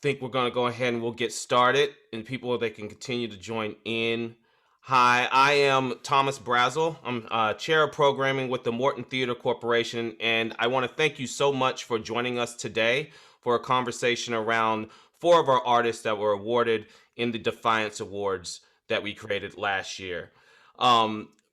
think we're going to go ahead and we'll get started, and people they can continue to join in. Hi, I am Thomas Brazzle. I'm chair of programming with the Morton Theatre Corporation, and I want to thank you so much for joining us today for a conversation around four of our artists that were awarded in the Defiance Awards that we created last year.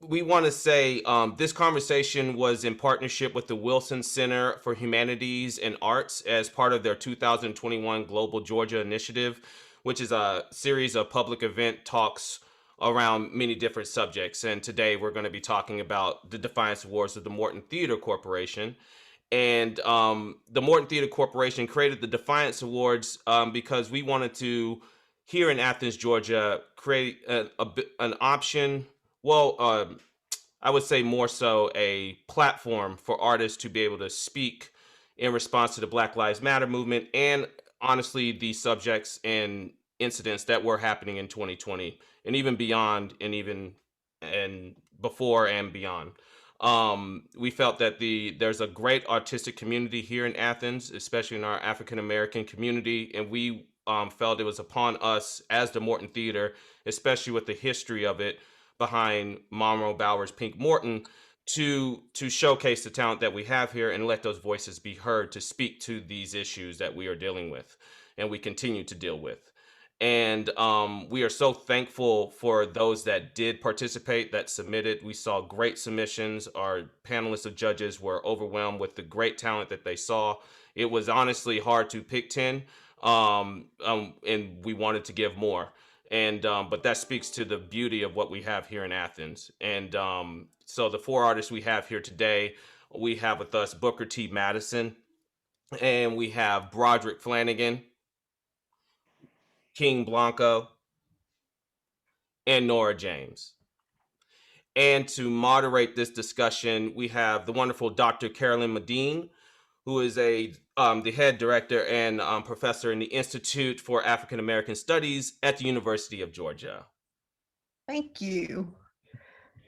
We want to say this conversation was in partnership with the Willson Center for Humanities and Arts as part of their 2021 Global Georgia Initiative, which is a series of public event talks around many different subjects. And today we're going to be talking about the Defiance Awards of the Morton Theatre Corporation. And the Morton Theatre Corporation created the Defiance Awards because we wanted to, here in Athens, Georgia, create an option. I would say more so a platform for artists to be able to speak in response to the Black Lives Matter movement and honestly the subjects and incidents that were happening in 2020 and even beyond and before and beyond. We felt that there's a great artistic community here in Athens, especially in our African American community, and we felt it was upon us as the Morton Theater, especially with the history of it behind Monroe Bowers Pink Morton, to showcase the talent that we have here and let those voices be heard to speak to these issues that we are dealing with and we continue to deal with. And we are so thankful for those that did participate, that submitted. We saw great submissions. Our panelists of judges were overwhelmed with the great talent that they saw. It was honestly hard to pick 10, and we wanted to give more. And but that speaks to the beauty of what we have here in Athens. And so the four artists we have here today, we have with us Booker T. Mattison, and we have Broderick Flanigan, Kxng Blanco, and Noraa James. And to moderate this discussion, we have the wonderful Dr. Carolyn Medine, who is the head director and professor in the Institute for African American Studies at the University of Georgia. Thank you.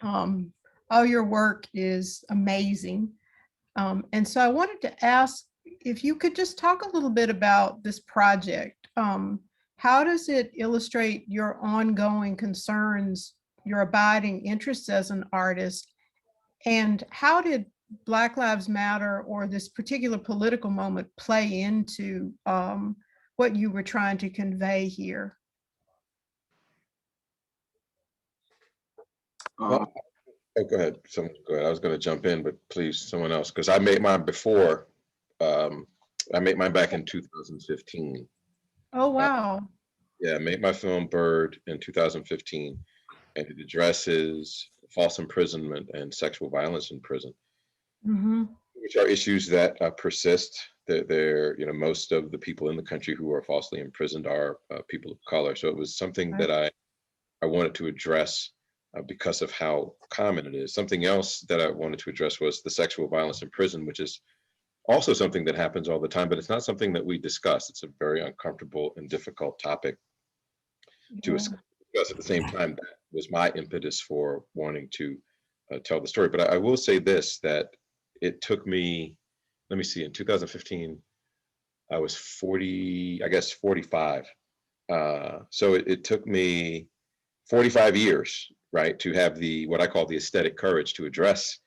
All your work is amazing. And so I wanted to ask if you could just talk a little bit about this project. How does it illustrate your ongoing concerns, your abiding interests as an artist? And how did Black Lives Matter or this particular political moment play into what you were trying to convey here? Oh, go ahead. Go ahead. I was going to jump in, but please, someone else, because I made mine before. I made mine back in 2015. Oh, wow. Yeah, I made my film Bird in 2015, and it addresses false imprisonment and sexual violence in prison, which are issues that persist. They're, most of the people in the country who are falsely imprisoned are people of color. So it was something that I wanted to address because of how common it is. Something else that I wanted to address was the sexual violence in prison, which is also something that happens all the time, but it's not something that we discuss. It's a very uncomfortable and difficult topic to discuss. At the same time, that was my impetus for wanting to tell the story. But I will say this, that it took me, let me see, in 2015, I was 45. So it took me 45 years, right, to have what I call the aesthetic courage to address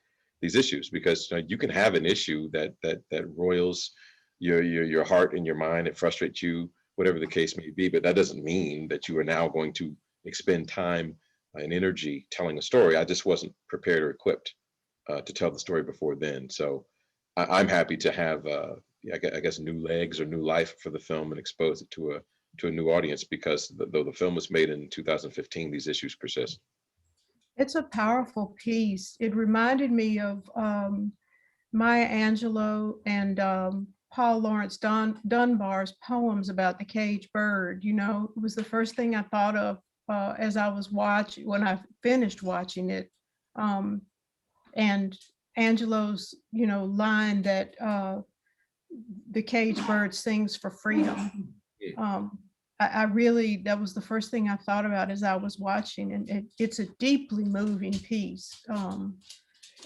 these issues, because you can have an issue that roils your heart and your mind, it frustrates you, whatever the case may be, but that doesn't mean that you are now going to expend time and energy telling a story. I just wasn't prepared or equipped to tell the story before then. So I'm happy to have, I guess, new legs or new life for the film and expose it to a new audience, because though the film was made in 2015, these issues persist. It's a powerful piece. It reminded me of Maya Angelou and Paul Laurence Dunbar's poems about the caged bird. It was the first thing I thought of as I was when I finished watching it. And Angelou's, line that the caged bird sings for freedom. I really, that was the first thing I thought about as I was watching, and it's a deeply moving piece,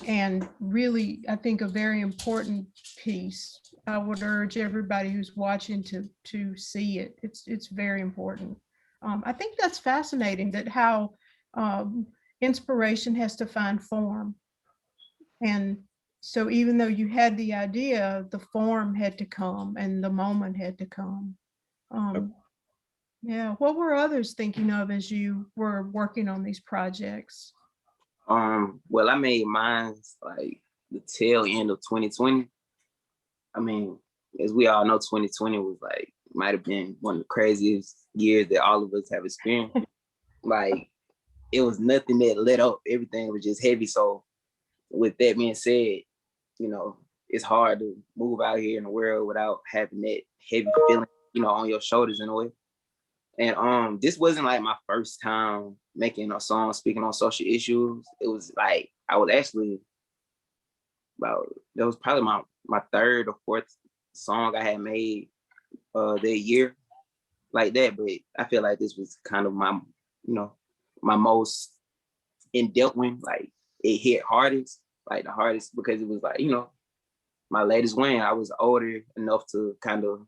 and really, I think, a very important piece. I would urge everybody who's watching to see it. It's very important. I think that's fascinating, that how inspiration has to find form. And so even though you had the idea, the form had to come and the moment had to come. Yeah. What were others thinking of as you were working on these projects? Well, I made mine like the tail end of 2020. I mean, as we all know, 2020 was like, might have been one of the craziest years that all of us have experienced. Like, it was nothing that let up. Everything was just heavy. So with that being said, you know, it's hard to move out here in the world without having that heavy feeling, you know, on your shoulders in a way. And this wasn't like my first time making a song speaking on social issues. It was like, I was actually that was probably my third or fourth song I had made that year like that. But I feel like this was kind of my, you know, my most in-depth one. Like, it hit hardest, like the hardest, because it was like, you know, my latest one. I was older enough to kind of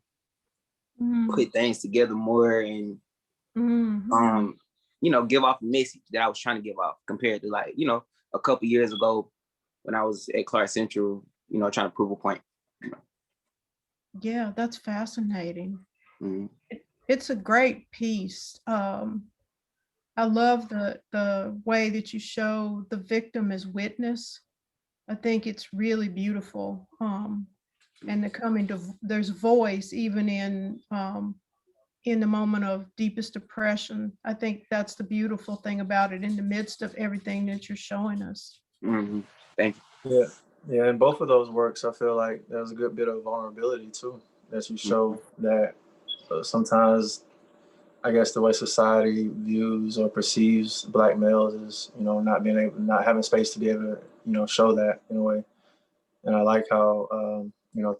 put things together more and you know, give off a message that I was trying to give off, compared to, like, you know, a couple years ago when I was at Clark Central, you know, trying to prove a point. You know? Yeah, that's fascinating. It's a great piece. I love the way that you show the victim as witness. I think it's really beautiful. And the coming to, there's voice even in the moment of deepest depression. I think that's the beautiful thing about it, in the midst of everything that you're showing us. Thank you. Yeah, in both of those works, I feel like there's a good bit of vulnerability too, that you show that sometimes, I guess, the way society views or perceives Black males is, you know, not having space to be able to, you know, show that in a way. And I like how, you know,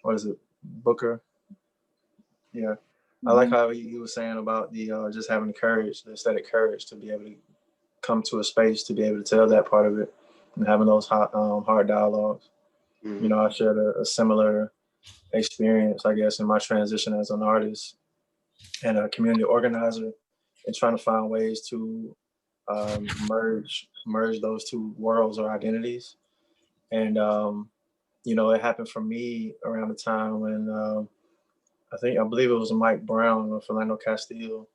what is it, Booker? Yeah, I like how he was saying about the just having the courage, the aesthetic courage to be able to come to a space to be able to tell that part of it, and having those hard dialogues. You know, I shared a similar experience, I guess, in my transition as an artist and a community organizer, and trying to find ways to merge those two worlds or identities. And you know, it happened for me around the time when I believe it was Mike Brown or Philando Castile,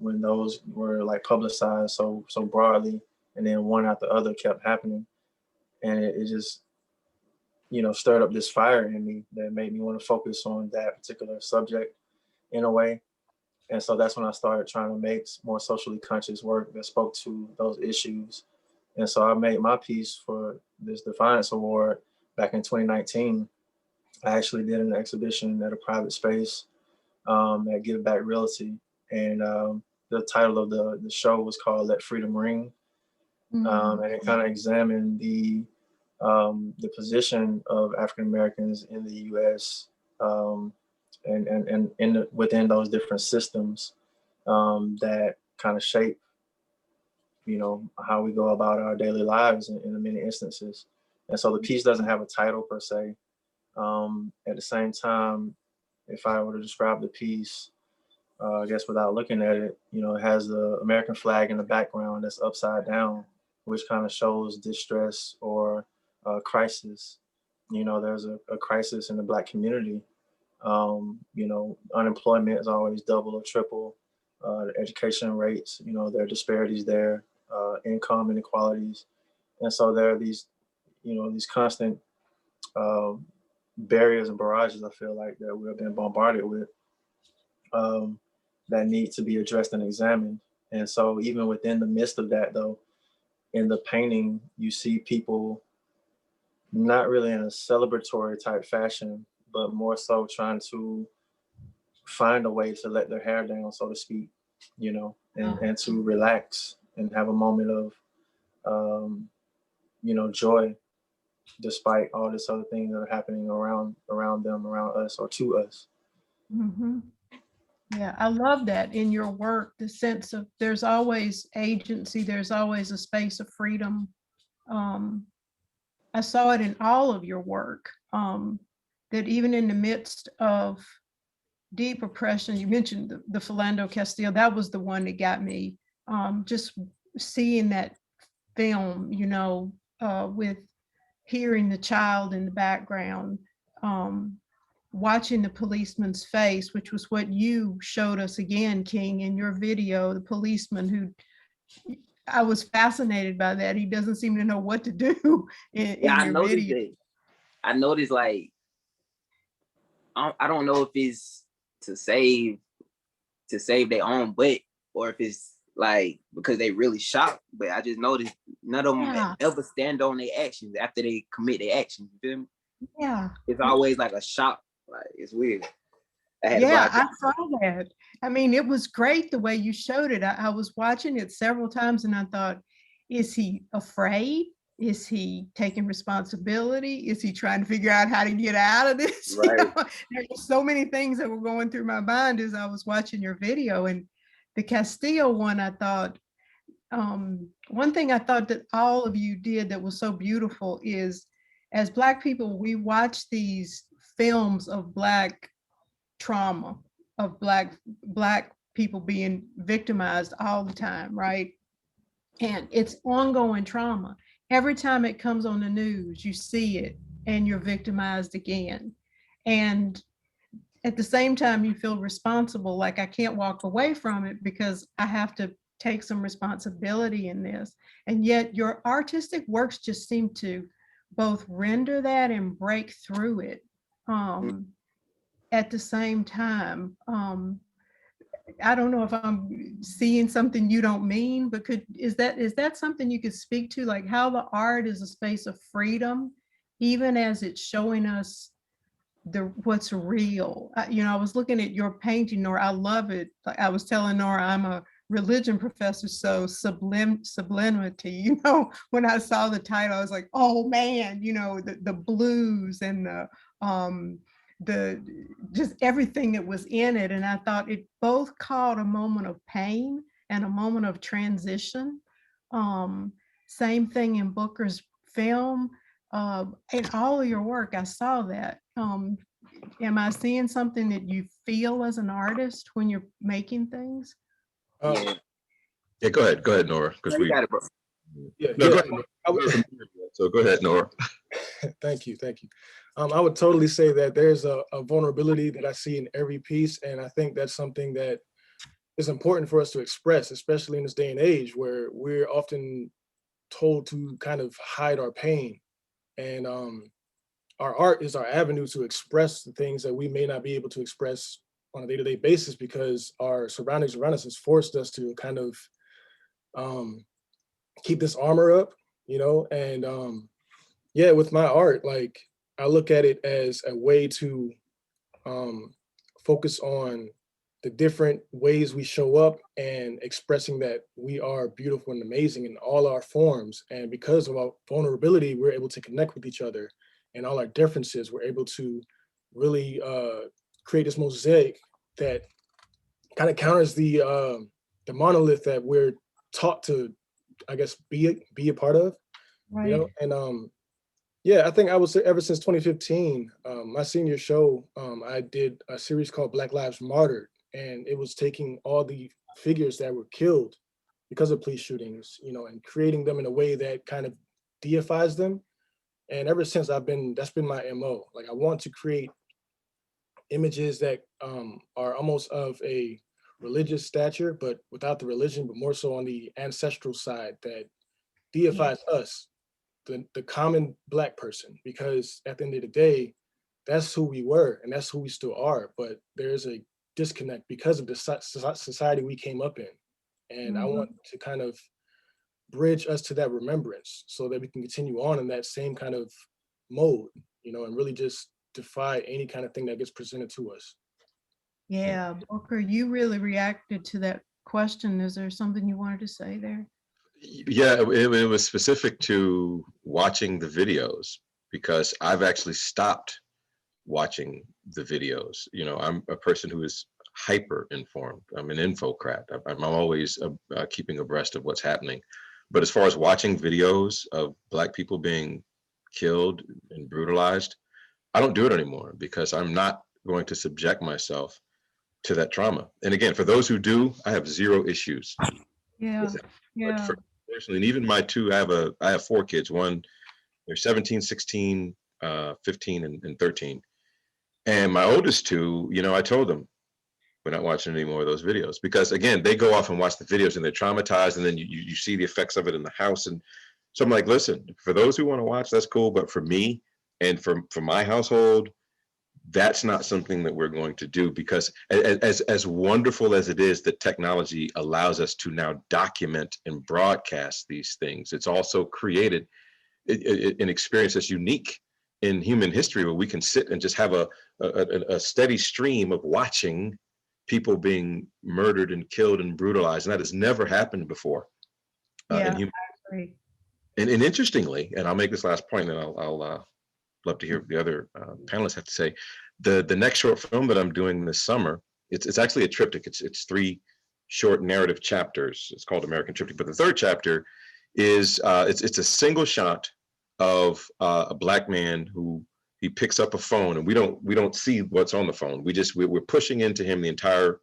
when those were like publicized so broadly, and then one after the other kept happening, and it just, you know, stirred up this fire in me that made me want to focus on that particular subject in a way. And so that's when I started trying to make more socially conscious work that spoke to those issues. And so I made my piece for this Defiance Award back in 2019. I actually did an exhibition at a private space at Give Back Realty. And the title of the show was called Let Freedom Ring. And it kind of examined the position of African Americans in the U.S. And within those different systems that kind of shape, you know, how we go about our daily lives in many instances. And so the piece doesn't have a title per se. At the same time, if I were to describe the piece, I guess without looking at it, you know, it has the American flag in the background that's upside down, which kind of shows distress or crisis. You know, there's a crisis in the Black community. You know, unemployment is always double or triple. The education rates, you know, there are disparities there, income inequalities. And so there are these, you know, these constant barriers and barrages, I feel like, that we've been bombarded with, that need to be addressed and examined. And so even within the midst of that, though, in the painting, you see people not really in a celebratory type fashion, but more so trying to find a way to let their hair down, so to speak, you know, and to relax and have a moment of, you know, joy, despite all this other things that are happening around them, around us, or to us. Yeah, I love that in your work, the sense of there's always agency, there's always a space of freedom. I saw it in all of your work. that even in the midst of deep oppression, you mentioned the Philando Castile, that was the one that got me, just seeing that film, you know, with hearing the child in the background, watching the policeman's face, which was what you showed us again, Kxng, in your video, the policeman who, I was fascinated by that. He doesn't seem to know what to do in I your noticed video. that. I noticed, like, I don't know if it's to save their own butt, or if it's like because they really shocked. But I just noticed none of them ever stand on their actions after they commit their actions. You feel me? Yeah. It's always like a shock. Like, it's weird. I saw that. I mean, it was great the way you showed it. I was watching it several times and I thought, is he afraid? Is he taking responsibility? Is he trying to figure out how to get out of this? Right. You know, there were so many things that were going through my mind as I was watching your video. And the Castile one, I thought, one thing I thought that all of you did that was so beautiful is, as Black people, we watch these films of Black trauma, of Black people being victimized all the time, right? And it's ongoing trauma. Every time it comes on the news, you see it and you're victimized again. And at the same time, you feel responsible, like I can't walk away from it because I have to take some responsibility in this. And yet your artistic works just seem to both render that and break through it at the same time. I don't know if I'm seeing something you don't mean, but is that something you could speak to, like how the art is a space of freedom, even as it's showing us what's real? You know, I was looking at your painting, Noraa. I love it. Like I was telling Noraa, I'm a religion professor, so sublimity. You know, when I saw the title, I was like, oh man, you know, the blues and the just everything that was in it. And I thought it both called a moment of pain and a moment of transition. Same thing in Booker's film. In all of your work, I saw that. Am I seeing something that you feel as an artist when you're making things? Yeah, go ahead, Noraa. Because we got it, bro. Yeah, no, yeah. Go ahead. So go ahead, Noraa. Thank you. I would totally say that there's a vulnerability that I see in every piece, and I think that's something that is important for us to express, especially in this day and age where we're often told to kind of hide our pain. And our art is our avenue to express the things that we may not be able to express on a day-to-day basis because our surroundings around us has forced us to kind of keep this armor up, you know? And yeah, with my art, like I look at it as a way to focus on the different ways we show up and expressing that we are beautiful and amazing in all our forms. And because of our vulnerability, we're able to connect with each other, and all our differences, we're able to really create this mosaic that kind of counters the monolith that we're taught to, I guess, be a part of. Right. You know, and yeah, I think I would say ever since 2015, my senior show, I did a series called Black Lives Martyred, and it was taking all the figures that were killed because of police shootings, you know, and creating them in a way that kind of deifies them. And ever since that's been my MO. Like I want to create images that are almost of a religious stature, but without the religion, but more so on the ancestral side that deifies us, the common Black person, because at the end of the day, that's who we were and that's who we still are. But there's a disconnect because of the society we came up in. And I want to kind of bridge us to that remembrance so that we can continue on in that same kind of mode, you know, and really just defy any kind of thing that gets presented to us. Yeah, Booker, you really reacted to that question. Is there something you wanted to say there? Yeah, it was specific to watching the videos, because I've actually stopped watching the videos. You know, I'm a person who is hyper informed. I'm an infocrat. I'm always keeping abreast of what's happening. But as far as watching videos of Black people being killed and brutalized, I don't do it anymore because I'm not going to subject myself to that trauma. And again, for those who do, I have zero issues Yeah. with it. But Yeah. for personally, and even my two, I have four kids. One, they're 17, 16, 15, and 13. And my oldest two, you know, I told them, we're not watching any more of those videos, because again, they go off and watch the videos and they're traumatized, and then you see the effects of it in the house. And so I'm like, listen, for those who want to watch, that's cool, but for me and for my household, that's not something that we're going to do, because as wonderful as it is that technology allows us to now document and broadcast these things, it's also created an experience that's unique in human history, where we can sit and just have a steady stream of watching people being murdered and killed and brutalized. And that has never happened before. Yeah, In human. I agree. And interestingly, and I'll make this last point, and I'll love to hear what the other panelists have to say. The next short film that I'm doing this summer, it's actually a triptych. It's 3 short narrative chapters. It's called American Triptych. But the third chapter is it's a single shot of a Black man who he picks up a phone, and we don't see what's on the phone. We're pushing into him the entire.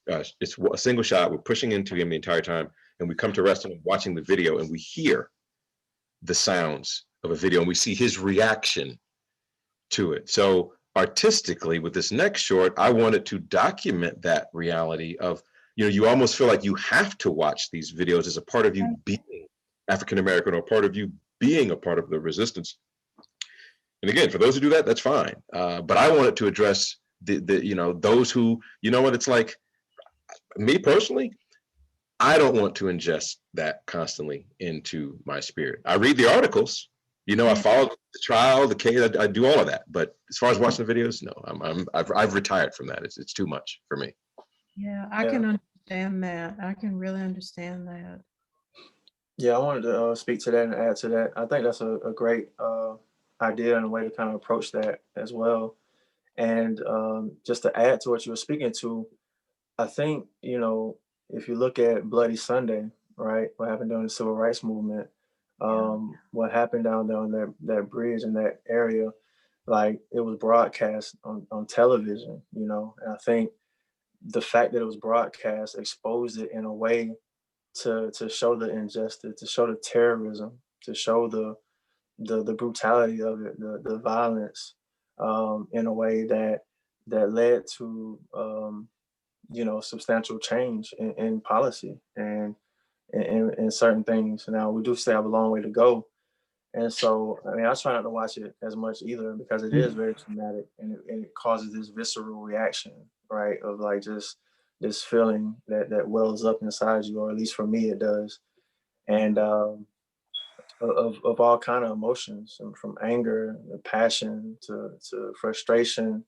It's a single shot. We're pushing into him the entire time, and we come to rest on him watching the video, and we hear the sounds of a video, and we see his reaction to it. So artistically, with this next short, I wanted to document that reality of, you know, you almost feel like you have to watch these videos as a part of you being African American, or part of you being a part of the resistance. And again, for those who do that, that's fine. But I wanted to address the you know, those who, you know what it's like, me personally, I don't want to ingest that constantly into my spirit. I read the articles, you know, I follow the trial, the case, I do all of that. But as far as watching the videos, no, I've retired from that. It's too much for me. Yeah, I can understand that. I can really understand that. Yeah, I wanted to speak to that and add to that. I think that's a great idea and a way to kind of approach that as well. And just to add to what you were speaking to, I think, you know, if you look at Bloody Sunday, right, what happened during the Civil Rights Movement, what happened down there on that bridge in that area, like it was broadcast on television, you know, and I think the fact that it was broadcast exposed it in a way to show the injustice, to show the terrorism, to show the brutality of it, the violence, in a way that led to you know, substantial change in policy and in certain things. Now we do still have a long way to go, and so I mean I try not to watch it as much either, because it is very traumatic, and it causes this visceral reaction, right, of like just this feeling that wells up inside you, or at least for me it does, and of all kind of emotions, and from anger, passion to frustration,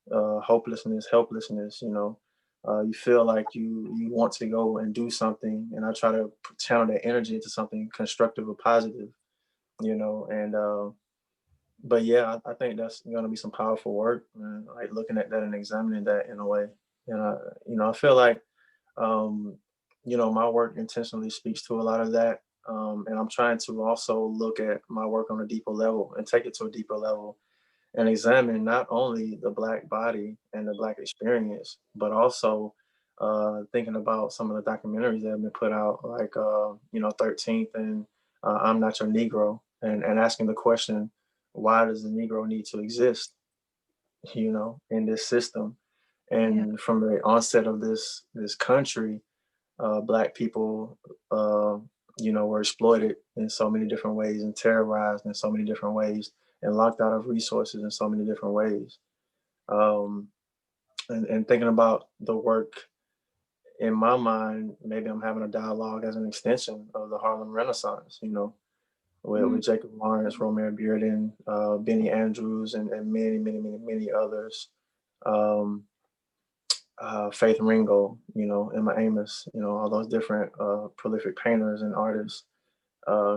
hopelessness, helplessness. You know, you feel like you want to go and do something, and I try to channel that energy into something constructive or positive. You know, and but yeah, I think that's going to be some powerful work, man, like looking at that and examining that in a way. And you know, I feel like you know, my work intentionally speaks to a lot of that. And I'm trying to also look at my work on a deeper level and take it to a deeper level and examine not only the Black body and the Black experience, but also thinking about some of the documentaries that have been put out, like, you know, 13th and I'm Not Your Negro, and asking the question, why does the Negro need to exist, you know, in this system? And from the onset of this country, Black people, you know, were exploited in so many different ways and terrorized in so many different ways and locked out of resources in so many different ways. And thinking about the work in my mind, maybe I'm having a dialogue as an extension of the Harlem Renaissance, you know, with Jacob Lawrence, Romare Bearden, Benny Andrews, and many, many, many, many others. Faith Ringo, you know, Emma Amos, you know, all those different prolific painters and artists,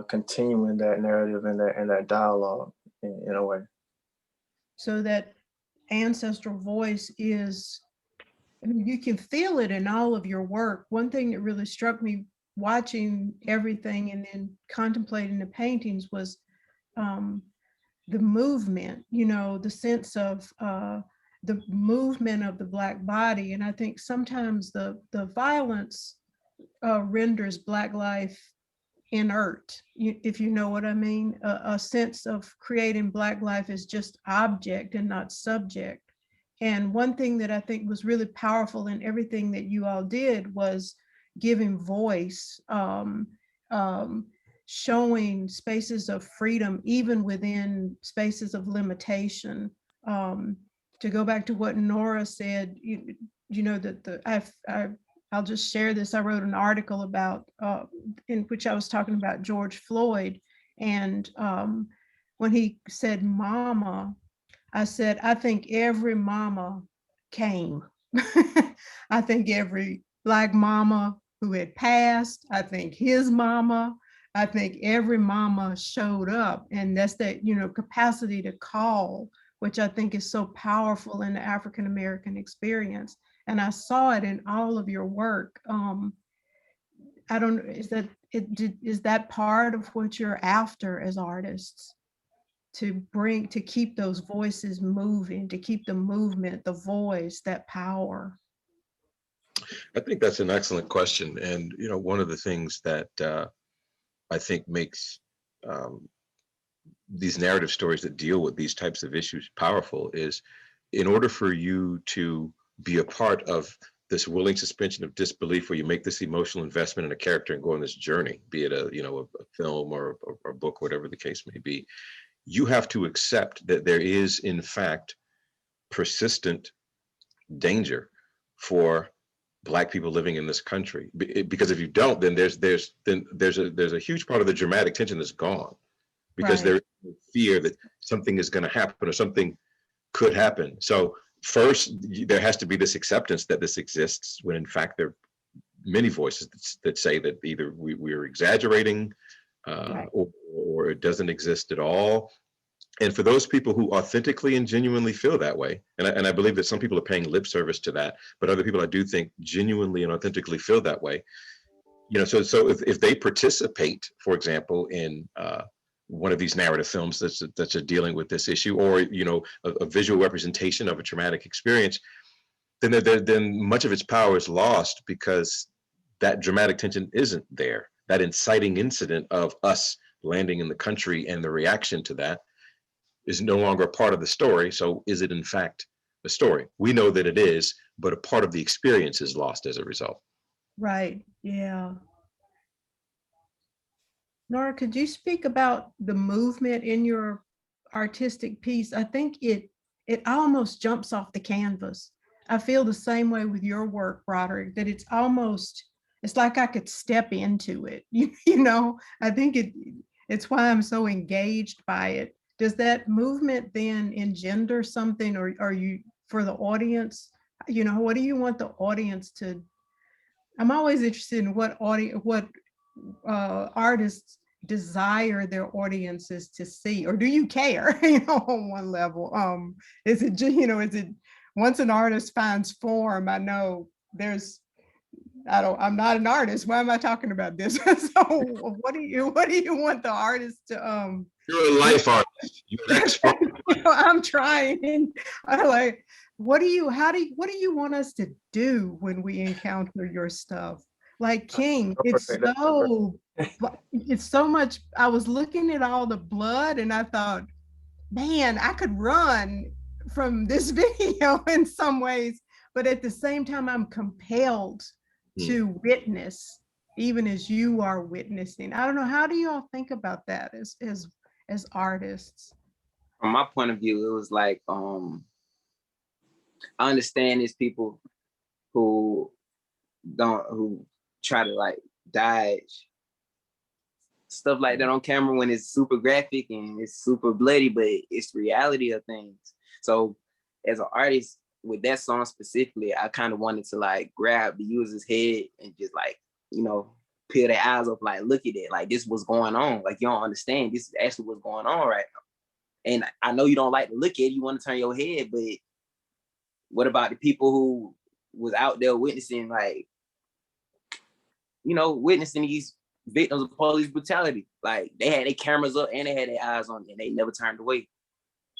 continuing that narrative and that dialogue in a way. So that ancestral voice is, I mean, you can feel it in all of your work. One thing that really struck me watching everything and then contemplating the paintings was the movement, you know, the sense of the movement of the Black body. And I think sometimes the violence renders Black life inert, if you know what I mean, a sense of creating Black life as just object and not subject. And one thing that I think was really powerful in everything that you all did was giving voice, showing spaces of freedom, even within spaces of limitation. To go back to what Noraa said, you know, that I'll just share this. I wrote an article about, in which I was talking about George Floyd. And when he said, mama, I said, I think every mama came. I think every Black mama who had passed, I think his mama, I think every mama showed up. And that's that, you know, capacity to call, which I think is so powerful in the African-American experience. And I saw it in all of your work. I don't know, is that part of what you're after as artists? To keep those voices moving, to keep the movement, the voice, that power? I think that's an excellent question. And, you know, one of the things that I think makes these narrative stories that deal with these types of issues powerful is, in order for you to be a part of this willing suspension of disbelief, where you make this emotional investment in a character and go on this journey, be it a film or a book, whatever the case may be, you have to accept that there is, in fact, persistent danger for Black people living in this country. Because if you don't, then there's a huge part of the dramatic tension that's gone, because Right. there's fear that something is going to happen or something could happen. So first, there has to be this acceptance that this exists, when in fact there are many voices that say that either we're exaggerating, Right. or it doesn't exist at all. And for those people who authentically and genuinely feel that way, and I believe that some people are paying lip service to that, but other people I do think genuinely and authentically feel that way. You know, so if they participate, for example, in one of these narrative films that's dealing with this issue, or a visual representation of a traumatic experience, then much of its power is lost, because that dramatic tension isn't there. That inciting incident of us landing in the country and the reaction to that is no longer a part of the story. So is it in fact a story? We know that it is, but a part of the experience is lost as a result. Right. Yeah. Noraa, could you speak about the movement in your artistic piece? I think it almost jumps off the canvas. I feel the same way with your work, Broderick, that it's like I could step into it. You know, I think it's why I'm so engaged by it. Does that movement then engender something, or are you, for the audience, you know, what do you want the audience to? I'm always interested in what artists desire their audiences to see, or do you care? You know, on one level, is it once an artist finds form? I know I'm not an artist. Why am I talking about this? So what do you want the artist to You're a life artist. You're an expert. I'm trying. What do you want us to do when we encounter your stuff? Like Kxng, it's so much. I was looking at all the blood and I thought, man, I could run from this video in some ways, but at the same time, I'm compelled to witness, even as you are witnessing. I don't know. How do you all think about that as artists? From my point of view, it was like, I understand these people who try to like dodge stuff like that on camera when it's super graphic and it's super bloody, but it's the reality of things. So as an artist with that song specifically, I kind of wanted to like grab the user's head and just like, peel their eyes up, like, look at it, like this was going on. Like, you don't understand, this is actually what's going on right now. And I know you don't like to look at it, you want to turn your head, but what about the people who was out there witnessing, like, witnessing these victims of police brutality? Like, they had their cameras up and they had their eyes on it and they never turned away.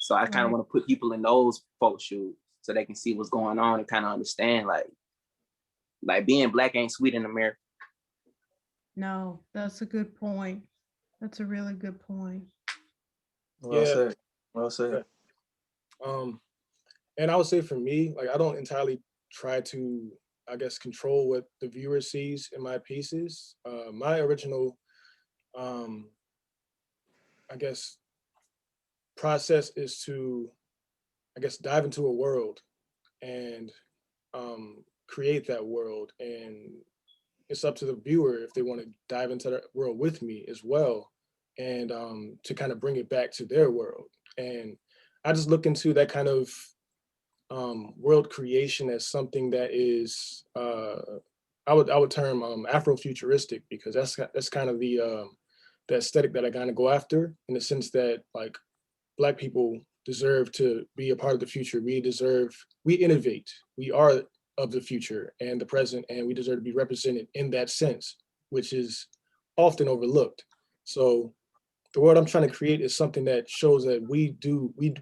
So I kind of want to put people in those folks' shoes so they can see what's going on and kind of understand like being Black ain't sweet in America. No, that's a good point. That's a really good point. Well said. Well said. And I would say for me, like, I don't entirely try to, I guess, control what the viewer sees in my pieces. My original, I guess, process is to, I guess, dive into a world and create that world. And it's up to the viewer if they want to dive into that world with me as well, and to kind of bring it back to their world. And I just look into that kind of world creation as something that is, I would term Afrofuturistic, because that's kind of the aesthetic that I kind of go after, in the sense that, like, Black people deserve to be a part of the future. We innovate. We are of the future and the present, and we deserve to be represented in that sense, which is often overlooked. So the world I'm trying to create is something that shows that we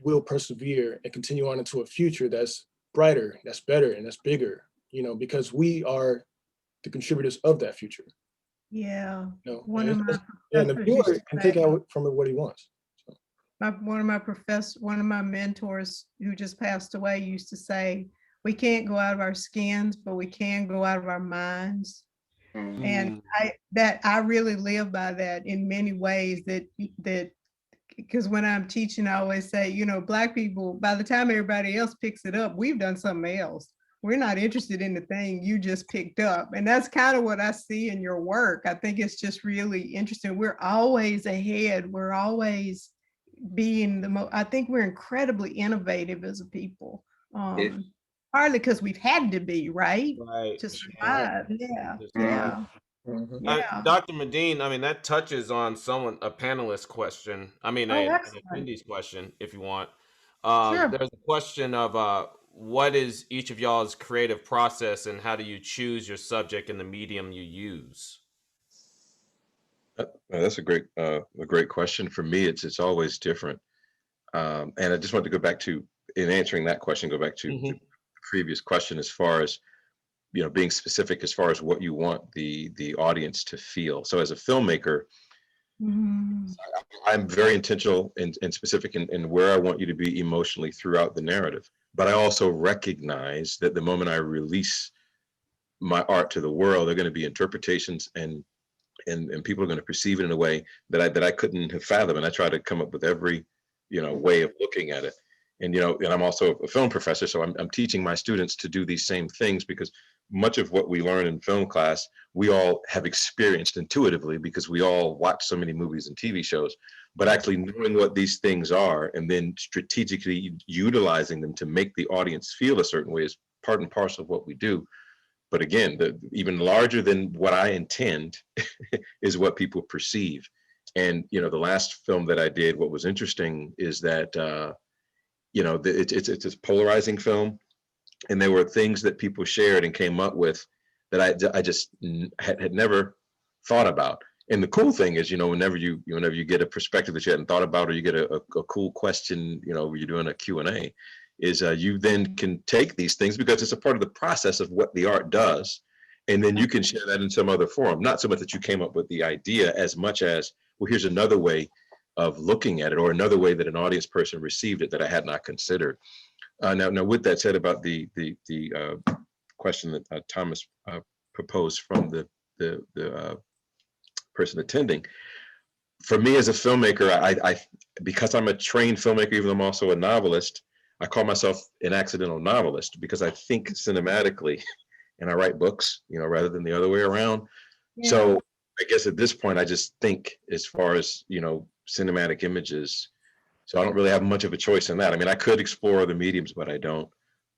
will persevere and continue on into a future that's brighter, that's better, and that's bigger, because we are the contributors of that future. Yeah. One of my and the viewer can take out from it what he wants. So. One of my mentors who just passed away used to say, we can't go out of our skins, but we can go out of our minds. And I really live by that in many ways, that because when I'm teaching, I always say, Black people, by the time everybody else picks it up, we've done something else. We're not interested in the thing you just picked up. And that's kind of what I see in your work. I think it's just really interesting. We're always ahead. We're always being I think we're incredibly innovative as a people. Partly because we've had to be, right? To survive. Yeah. Dr. Medine, that touches on a panelist question. An attendee's question, if you want. Sure. There's a question of what is each of y'all's creative process, and how do you choose your subject and the medium you use? That's a great question. For me, it's always different. And I just want to go back to, in answering that question, go back to the previous question, as far as, being specific as far as what you want the audience to feel. So as a filmmaker, I'm very intentional and specific in where I want you to be emotionally throughout the narrative. But I also recognize that the moment I release my art to the world, there are going to be interpretations, and people are going to perceive it in a way that I couldn't have fathomed. And I try to come up with every way of looking at it. And and I'm also a film professor, so I'm teaching my students to do these same things, because much of what we learn in film class, we all have experienced intuitively, because we all watch so many movies and TV shows. But actually knowing what these things are and then strategically utilizing them to make the audience feel a certain way is part and parcel of what we do. But again, even larger than what I intend is what people perceive. And the last film that I did, what was interesting is that it's a polarizing film, and there were things that people shared and came up with that I just had never thought about. And the cool thing is, whenever you get a perspective that you hadn't thought about, or you get a cool question, you're doing a Q&A, is you then can take these things, because it's a part of the process of what the art does, and then you can share that in some other form. Not so much that you came up with the idea, as much as, well, here's another way of looking at it, or another way that an audience person received it that I had not considered. Now, with that said, about the question that Thomas proposed from the person attending, for me as a filmmaker, I because I'm a trained filmmaker, even though I'm also a novelist, I call myself an accidental novelist, because I think cinematically, and I write books, rather than the other way around. Yeah. So I guess at this point, I just think as far as cinematic images. So I don't really have much of a choice in that. I could explore other mediums, but I don't.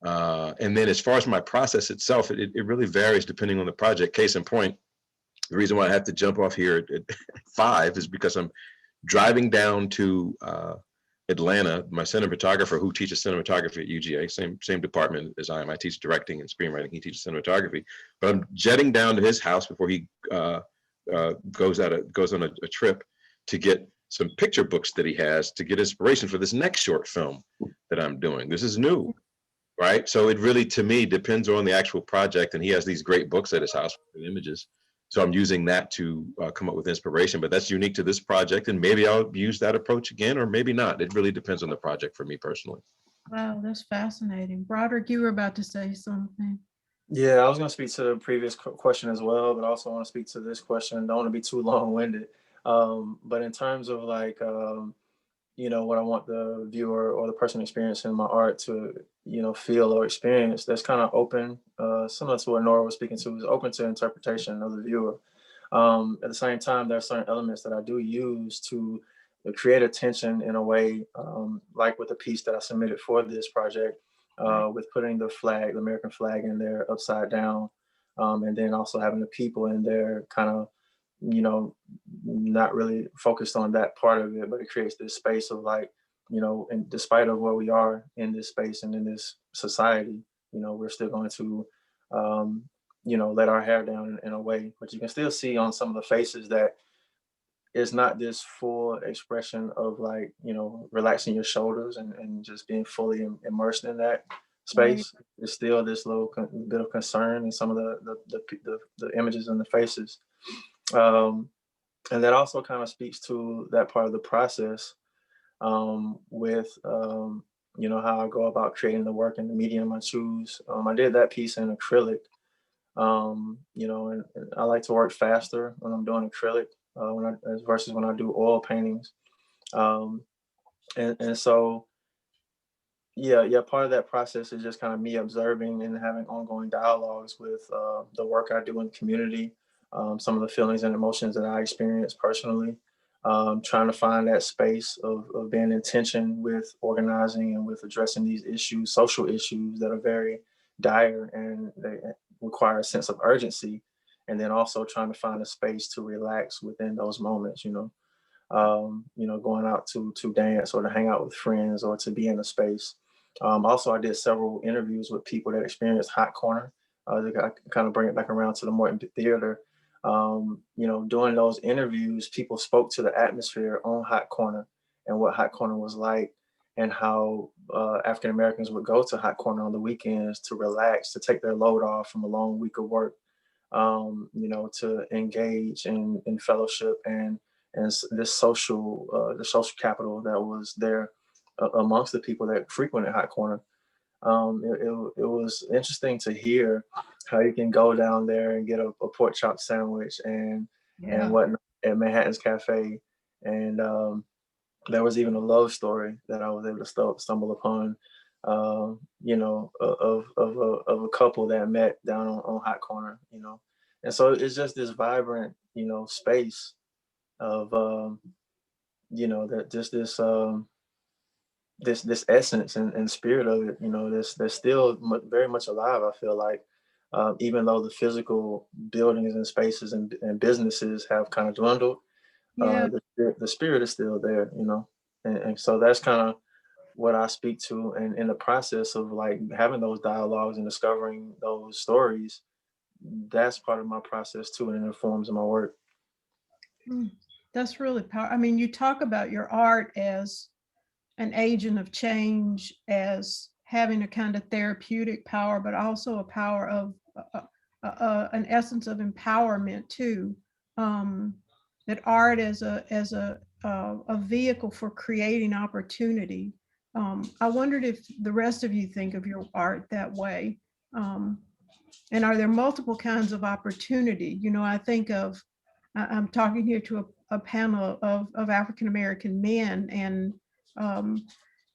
And then as far as my process itself, it really varies depending on the project. Case in point, the reason why I have to jump off here at 5 is because I'm driving down to Atlanta. My cinematographer, who teaches cinematography at UGA, same department as I am. I teach directing and screenwriting. He teaches cinematography. But I'm jetting down to his house before he goes on a trip to get some picture books that he has to get inspiration for this next short film that I'm doing. This is new, right? So it really, to me, depends on the actual project. And he has these great books at his house with images. So I'm using that to come up with inspiration, but that's unique to this project. And maybe I'll use that approach again, or maybe not. It really depends on the project for me personally. Wow, that's fascinating. Broderick, you were about to say something. Yeah, I was going to speak to the previous question as well, but I also want to speak to this question. Don't want to be too long-winded. But in terms of like, you know, what I want the viewer or the person experiencing my art to, you know, feel or experience, that's kind of open, similar to what Noraa was speaking to, is open to interpretation of the viewer. At the same time, there are certain elements that I do use to create attention in a way, like with the piece that I submitted for this project, with putting the flag, the American flag in there upside down, and then also having the people in there kind of, you know, not really focused on that part of it, but it creates this space of like, you know, and despite of where we are in this space and in this society, you know, we're still going to, you know, let our hair down in a way, but you can still see on some of the faces that it's not this full expression of like, you know, relaxing your shoulders and just being fully immersed in that Right. space. There's still this little bit of concern in some of the images and the faces. And that also kind of speaks to that part of the process, with, you know, how I go about creating the work and the medium I choose. I did that piece in acrylic, you know, and I like to work faster when I'm doing acrylic, versus when I do oil paintings. Um, and so, yeah, part of that process is just kind of me observing and having ongoing dialogues with the work I do in the community, some of the feelings and emotions that I experience personally, trying to find that space of being in tension with organizing and with addressing these issues, social issues that are very dire and they require a sense of urgency, and then also trying to find a space to relax within those moments, you know, going out to dance or to hang out with friends or to be in a space. Also, I did several interviews with people that experienced hot corner. To kind of bring it back around to the Morton Theater. You know, during those interviews, people spoke to the atmosphere on hot corner and what hot corner was like, and how African Americans would go to hot corner on the weekends to relax, to take their load off from a long week of work. You know, to engage in fellowship and this social, the social capital that was there amongst the people that frequented Hot Corner. It was interesting to hear how you can go down there and get a pork chop sandwich and Yeah. whatnot at Manhattan's Cafe, and there was even a love story that I was able to stumble upon, you know, of a couple that met down on Hot Corner, you know, and so it's just this vibrant, you know, space of, you know, that just this essence and spirit of it, you know, that's still very much alive. I feel like, even though the physical buildings and spaces and businesses have kind of dwindled, Yeah. the spirit is still there, you know, and so that's kind of what I speak to, and in the process of like having those dialogues and discovering those stories, that's part of my process too, and it informs my work. That's really powerful. I mean, you talk about your art as an agent of change, as having a kind of therapeutic power, but also a power of an essence of empowerment too. That art as a vehicle for creating opportunity. I wondered if the rest of you think of your art that way. And are there multiple kinds of opportunity? You know, I think of, I'm talking here to a panel of African American men, and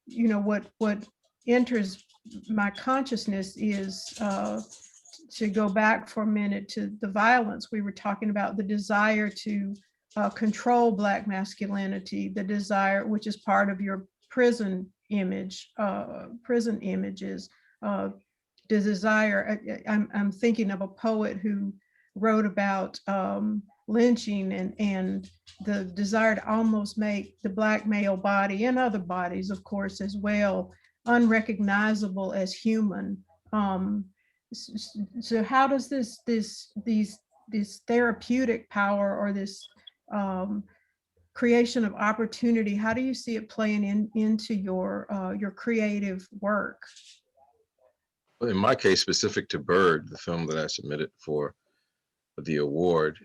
you know, what enters my consciousness is to go back for a minute to the violence we were talking about, the desire to control Black masculinity, the desire, which is part of your prison image, prison images, the desire. I'm thinking of a poet who wrote about lynching and the desire to almost make the Black male body, and other bodies, of course, as well, unrecognizable as human. So how does this therapeutic power, or this creation of opportunity, how do you see it playing into your creative work? In my case, specific to Bird, the film that I submitted for the award,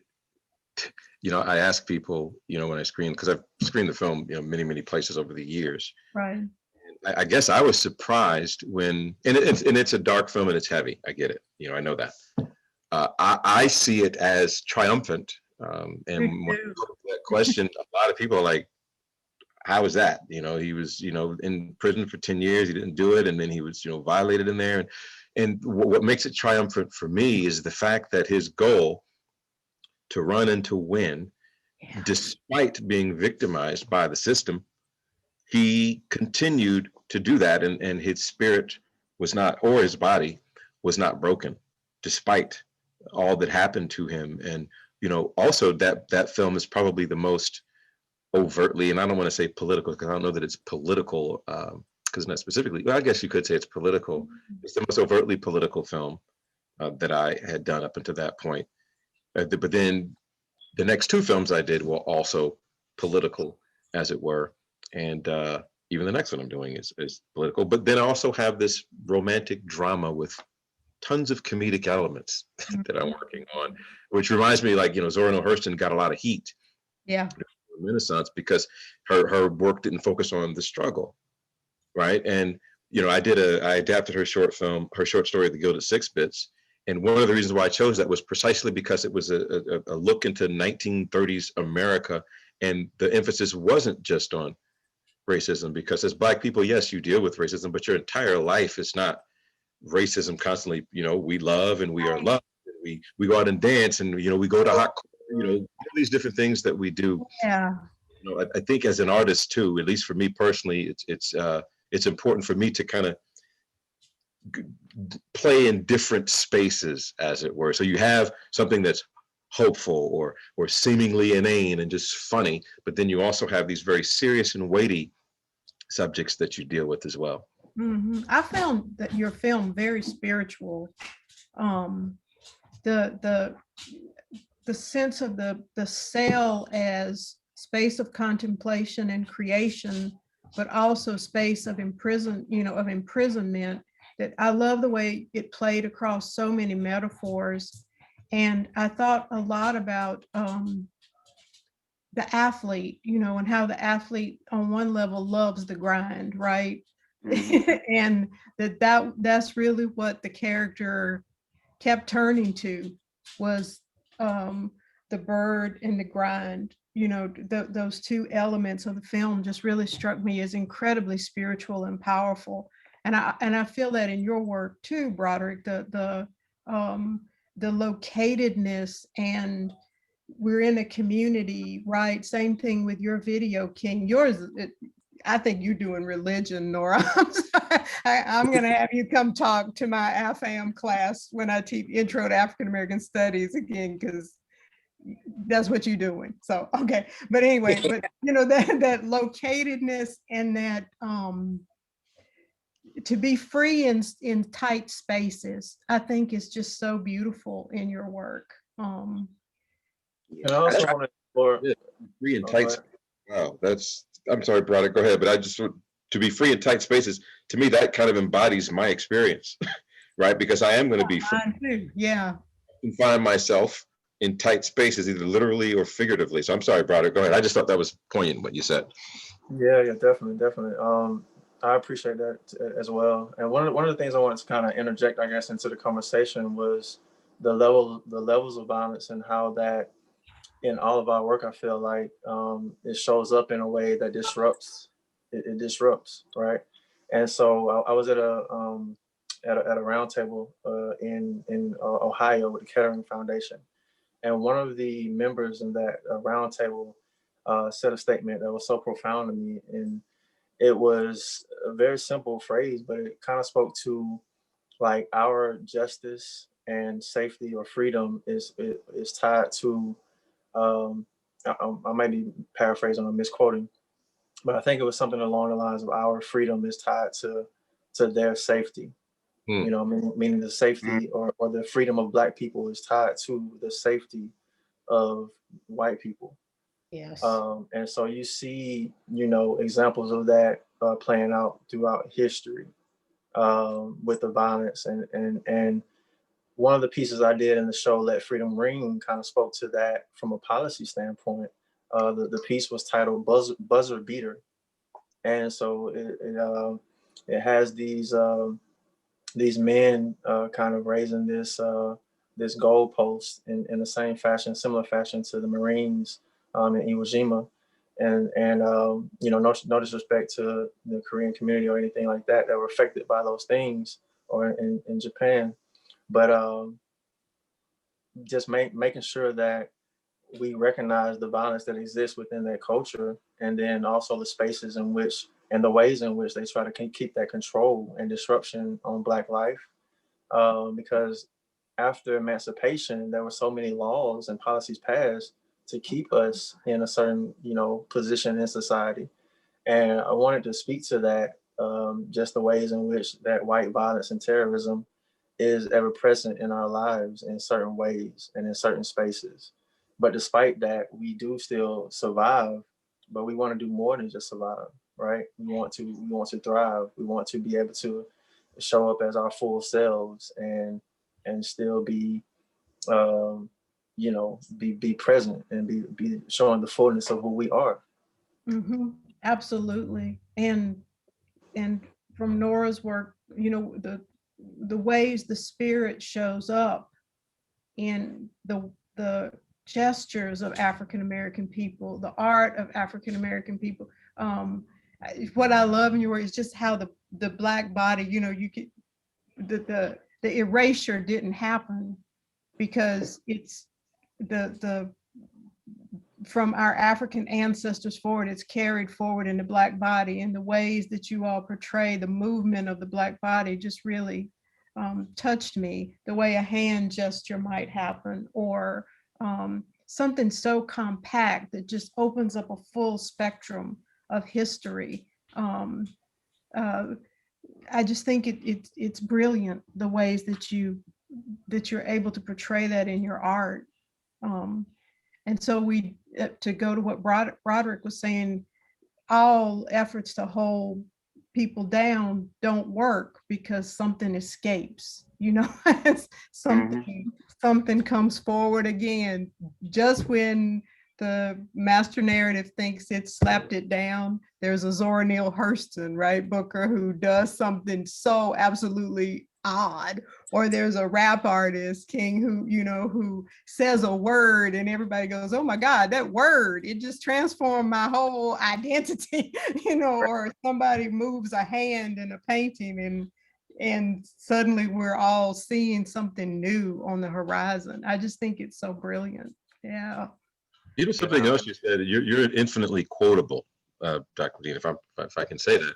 I ask people, when I screen, because I've screened the film, many, many places over the years. Right. I guess I was surprised when, and it's a dark film and it's heavy. I get it. I know that. I see it as triumphant. And when you go to that question, a lot of people are like, how is that? He was, in prison for 10 years. He didn't do it. And then he was, violated in there. And what makes it triumphant for me is the fact that his goal to run and to win, despite being victimized by the system, he continued to do that. And his spirit was not, or his body was not broken, despite all that happened to him. And, also that film is probably the most overtly, and I don't want to say political because I don't know that it's political, because not specifically, well, I guess you could say it's political. It's the most overtly political film that I had done up until that point. But then the next two films I did were also political, as it were. And even the next one I'm doing is political. But then I also have this romantic drama with tons of comedic elements that I'm working on, which reminds me, like, Zora Neale Hurston got a lot of heat. Yeah. Renaissance, because her work didn't focus on the struggle, right? And I adapted her short story, The Gilded Six Bits, and one of the reasons why I chose that was precisely because it was a look into 1930s America, and the emphasis wasn't just on racism, because as Black people, yes, you deal with racism, but your entire life is not racism constantly. We love and we are loved. We go out and dance, and we go to hot, all these different things that we do. Yeah. I think as an artist too, at least for me personally, it's important for me to kind of play in different spaces, as it were. So you have something that's hopeful or seemingly inane and just funny, but then you also have these very serious and weighty subjects that you deal with as well. Mm-hmm. I found that your film very spiritual. The sense of the cell as space of contemplation and creation, but also space of imprisonment. That I love the way it played across so many metaphors. And I thought a lot about the athlete, and how the athlete on one level loves the grind, right? And that's really what the character kept turning to, was the bird and the grind. Those two elements of the film just really struck me as incredibly spiritual and powerful. And I feel that in your work too, Broderick, the locatedness, and we're in a community, right? Same thing with your video, Kxng. Yours, I think you're doing religion, Noraa. I'm sorry. I'm going to have you come talk to my AFAM class when I teach Intro to African American Studies again, because that's what you're doing. So, okay. But anyway, that locatedness and that to be free in tight spaces, I think is just so beautiful in your work. And I also want to explore free and tight. Wow, I'm sorry, Broderick, go ahead. But I just want to be free in tight spaces. To me, that kind of embodies my experience, right? Because I am going to be free. Too. Yeah. And find myself in tight spaces, either literally or figuratively. So I'm sorry, Broderick, go ahead. I just thought that was poignant what you said. Yeah, definitely. I appreciate that as well. And one of the things I wanted to kind of interject, I guess, into the conversation was the levels of violence, and how that in all of our work, I feel like it shows up in a way that disrupts. It disrupts, right? And so I was at a roundtable in Ohio with the Kxng Foundation, and one of the members in that roundtable said a statement that was so profound to me, and it was a very simple phrase, but it kind of spoke to like our justice and safety or freedom is tied to. I might be paraphrasing or misquoting, but I think it was something along the lines of our freedom is tied to their safety. Meaning the safety or the freedom of Black people is tied to the safety of white people. Yes. And so you see, examples of that playing out throughout history with the violence. And one of the pieces I did in the show, Let Freedom Ring, kind of spoke to that from a policy standpoint. The piece was titled Buzzer Beater. And so it has these men kind of raising this goalpost in the same fashion, similar fashion to the Marines in Iwo Jima. And no disrespect to the Korean community or anything like that were affected by those things, or in Japan. But just making sure that we recognize the violence that exists within that culture, and then also the spaces in which and the ways in which they try to keep that control and disruption on Black life. Because after emancipation, there were so many laws and policies passed to keep us in a certain, position in society. And I wanted to speak to that, just the ways in which that white violence and terrorism is ever present in our lives in certain ways and in certain spaces. But despite that, we do still survive, but we want to do more than just survive, right? We want to thrive. We want to be able to show up as our full selves and still be be present and be showing the fullness of who we are. Mm-hmm. Absolutely. And from Nora's work, the ways the spirit shows up in the gestures of African American people, the art of African American people. What I love in your work is just how the Black body, you could the erasure didn't happen because it's the from our African ancestors forward, it's carried forward in the Black body, and the ways that you all portray the movement of the Black body just really touched me. The way a hand gesture might happen, or something so compact that just opens up a full spectrum of history. I just think it's brilliant, the ways that you're able to portray that in your art. And so to go to what Broderick was saying, all efforts to hold people down don't work because something escapes, something comes forward again. Just when the master narrative thinks it slapped it down, there's a Zora Neale Hurston, right, Booker, who does something so absolutely odd, or there's a rap artist, King, who says a word and everybody goes, oh my God, that word, it just transformed my whole identity, or somebody moves a hand in a painting and suddenly we're all seeing something new on the horizon. I just think it's so brilliant. Yeah. Something else you said, you're infinitely quotable, Dr. Medine, if I can say that.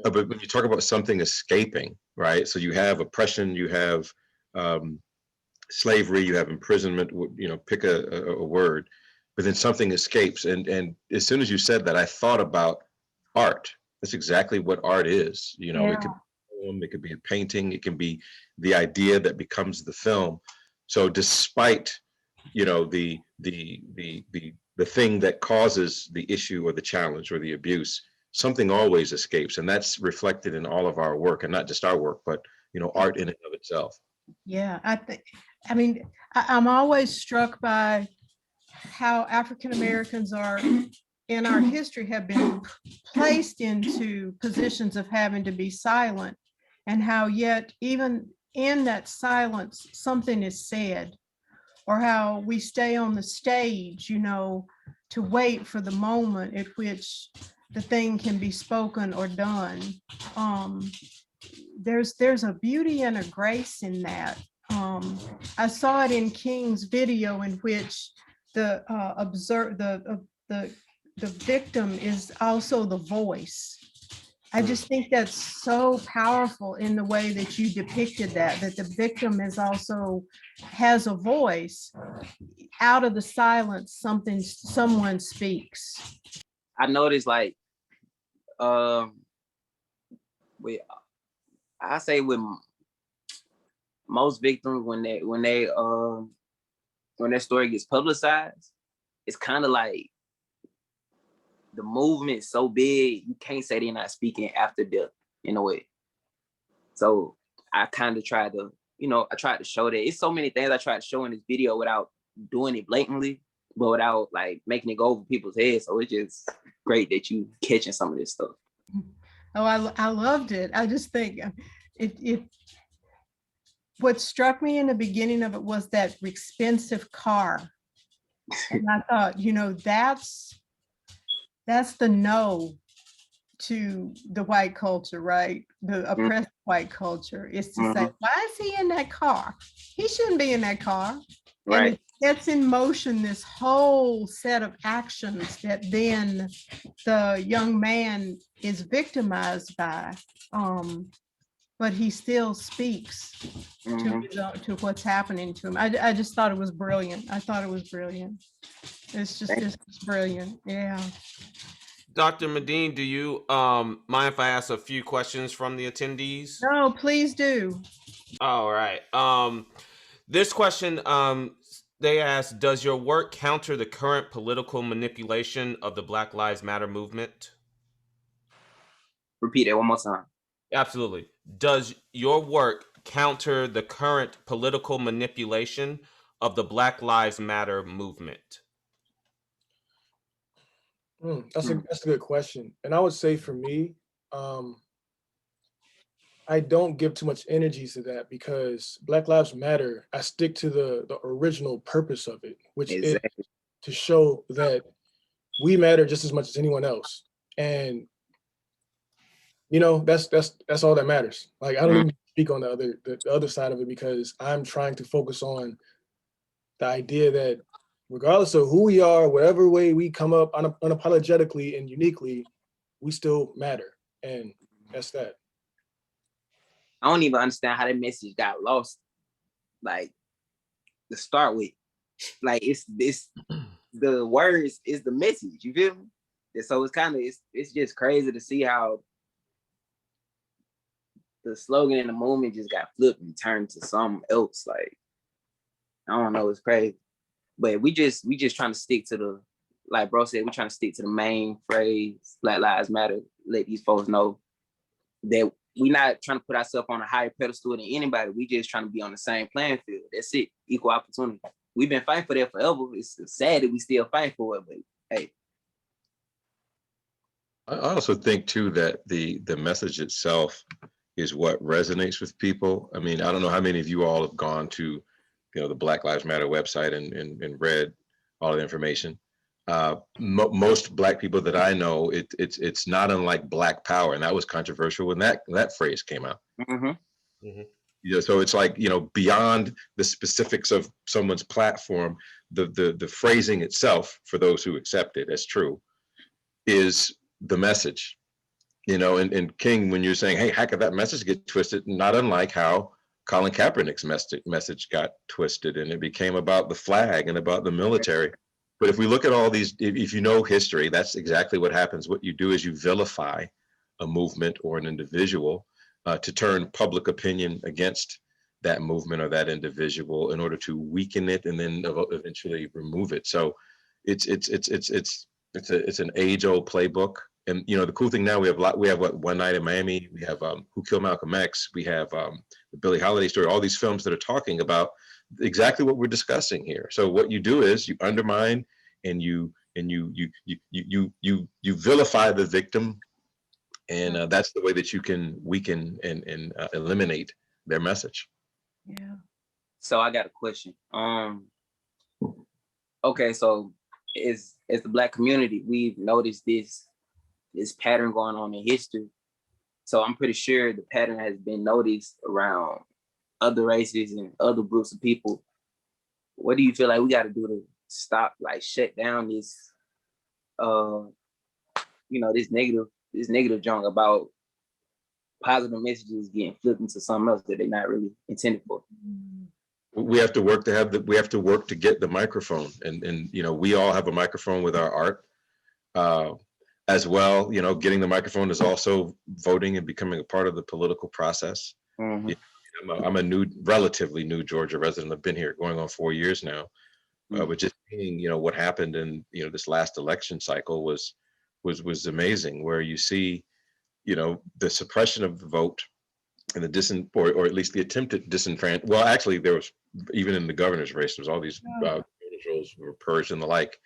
But when you talk about something escaping, right? So you have oppression, you have slavery, you have imprisonment, pick a word, but then something escapes. And as soon as you said that, I thought about art. That's exactly what art is. It could be a poem, it could be a painting, it can be the idea that becomes the film. So despite, the thing that causes the issue or the challenge or the abuse, something always escapes, and that's reflected in all of our work, and not just our work, but art in and of itself. Yeah, I'm always struck by how African Americans are in our history have been placed into positions of having to be silent, and how yet even in that silence something is said, or how we stay on the stage, to wait for the moment at which the thing can be spoken or done. There's a beauty and a grace in that. I saw it in King's video, in which the victim is also the voice. I just think that's so powerful in the way that you depicted that the victim is also has a voice. Out of the silence, someone speaks. I noticed, like, I say with most victims, when their story gets publicized, it's kind of like the movement's so big, you can't say they're not speaking after death in a way. So I kind of tried to, I tried to show that. It's so many things I tried to show in this video without doing it blatantly, but without like making it go over people's heads. So it's just great that you catching some of this stuff. Oh, I loved it. I just think what struck me in the beginning of it was that expensive car. And I thought, that's the no to the white culture, right? The oppressed white culture is to say, why is he in that car? He shouldn't be in that car. Right. And it sets in motion this whole set of actions that then the young man is victimized by. But he still speaks to what's happening to him. I just thought it was brilliant. I thought it was brilliant. It's just brilliant. Yeah. Dr. Medine, do you mind if I ask a few questions from the attendees? No, please do. All right. This question, they ask, does your work counter the current political manipulation of the Black Lives Matter movement? Repeat it one more time. Absolutely. Does your work counter the current political manipulation of the Black Lives Matter movement? That's a good question. And I would say for me, I don't give too much energy to that because Black Lives Matter, I stick to the original purpose of it, which is to show that we matter just as much as anyone else. And that's all that matters. Like I don't even speak on the other side of it because I'm trying to focus on the idea that regardless of who we are, whatever way we come up unapologetically and uniquely, we still matter. And that's that. I don't even understand how that message got lost. Like to start with, like it's the words is the message. You feel me? And so it's just crazy to see how the slogan in the movement just got flipped and turned to something else. Like I don't know, it's crazy. But we just trying to stick to the, like bro said, we're trying to stick to the main phrase, Black Lives Matter, let these folks know that we're not trying to put ourselves on a higher pedestal than anybody. We just trying to be on the same playing field. That's it, equal opportunity. We've been fighting for that forever. It's sad that we still fight for it, but hey. I also think too that the message itself is what resonates with people. I mean, I don't know how many of you all have gone to the Black Lives Matter website and read all the information. Most Black people that I know, it's not unlike Black Power, and that was controversial when that phrase came out. So it's like beyond the specifics of someone's platform, the phrasing itself, for those who accept it as true, is the message. And Kxng, when you're saying, hey, how could that message get twisted? Not unlike how Colin Kaepernick's message got twisted and it became about the flag and about the military. But if we look at all these, if you know history, that's exactly what happens. What you do is you vilify a movement or an individual to turn public opinion against that movement or that individual in order to weaken it and then eventually remove it. So it's an age-old playbook. And the cool thing now, we have what, One Night in Miami, we have Who Killed Malcolm X, we have the Billie Holiday story, all these films that are talking about exactly what we're discussing here. So what you do is you undermine and you vilify the victim, and that's the way that you can weaken and eliminate their message. Yeah. So I got a question. Okay, so as the Black community, we've noticed this pattern going on in history. So I'm pretty sure the pattern has been noticed around other races and other groups of people. What do you feel like we got to do to stop, like shut down this, this negative junk about positive messages getting flipped into something else that they're not really intended for? We have to work to get the microphone, and we all have a microphone with our art. As well, getting the microphone is also voting and becoming a part of the political process. I'm a relatively new Georgia resident. I've been here going on 4 years now. But just seeing, what happened in, this last election cycle was was amazing, where you see, you know, the suppression of the vote and the or at least the attempted disenfranchisement. Well, actually, there was, even in the governor's race, there was all these governor's rolls were purged and the like.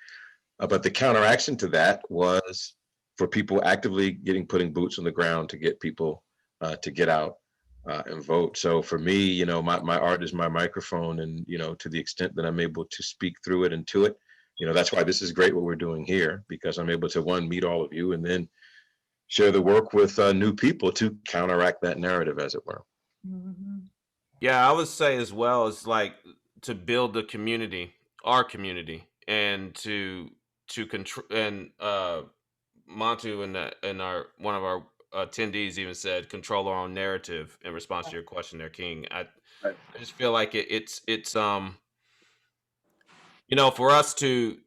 But the counteraction to that was for people actively putting boots on the ground to get people to get out and vote. So for me, you know, my art is my microphone, and, you know, to the extent that I'm able to speak through it and to it, you know, that's why this is great what we're doing here, because I'm able to, one, meet all of you, and then share the work with new people to counteract that narrative, as it were. Yeah, I would say as well, it's like to build the community, our community, and to control. And Montu and our one of our attendees even said, control our own narrative in response to your question there, King. I just feel like it's you know, for us to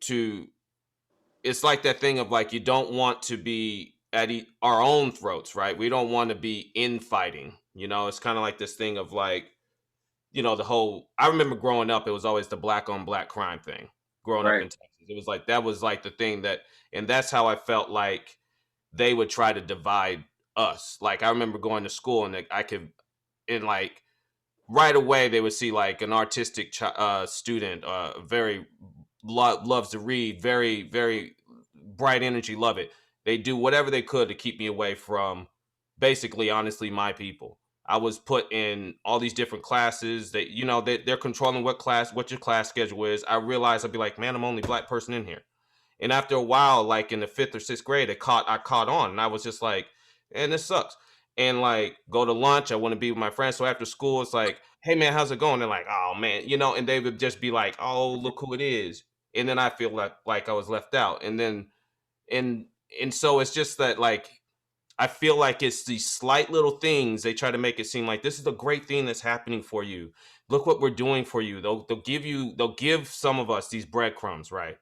it's like that thing of like, you don't want to be at our own throats, right? We don't want to be infighting. You know, it's kind of like this thing of like, you know, the whole, I remember growing up, it was always the black on black crime thing. Growing up in Texas, it was like, that was like the thing that, and that's how I felt like they would try to divide us. Like, I remember going to school and I could, and like right away they would see like an artistic student, very loves to read, very, very bright energy, love it. They do whatever they could to keep me away from, basically, honestly, my people. I was put in all these different classes that, you know, they're controlling what your class schedule is. I realized I'd be like, man, I'm the only black person in here. And after a while, like in the 5th or 6th grade, I caught on, and I was just like, man, this sucks. And like, go to lunch, I want to be with my friends. So after school, it's like, hey man, how's it going? They're like, oh man, you know, and they would just be like, oh, look who it is. And then I feel like I was left out. And then and so it's just that, like, I feel like it's these slight little things. They try to make it seem like this is a great thing that's happening for you. Look what we're doing for you. They'll give some of us these breadcrumbs, right?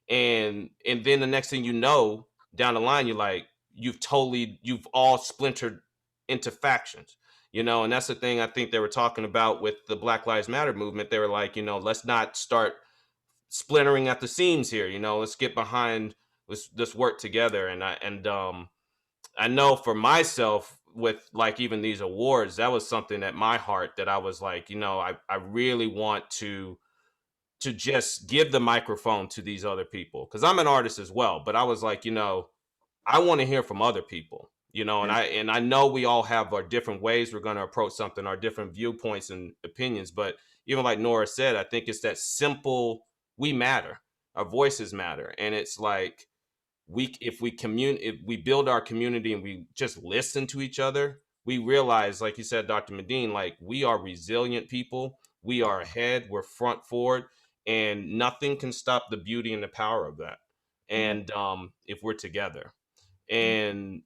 And then the next thing you know, down the line, you're like, you've all splintered into factions, you know. And that's the thing I think they were talking about with the Black Lives Matter movement. They were like, you know, let's not start splintering at the seams here, you know. Let's get behind, let's work together. And I know for myself, with like even these awards, that was something at my heart that I was like, you know, I really want to just give the microphone to these other people, because I'm an artist as well. But I was like, you know, I want to hear from other people, you know. And I know we all have our different ways we're going to approach something, our different viewpoints and opinions. But even like Noraa said, I think it's that simple: we matter, our voices matter. And it's like, if we build our community and we just listen to each other, we realize, like you said, Dr. Medine, like, we are resilient people. We are ahead, we're front forward, and nothing can stop the beauty and the power of that. And if we're together. And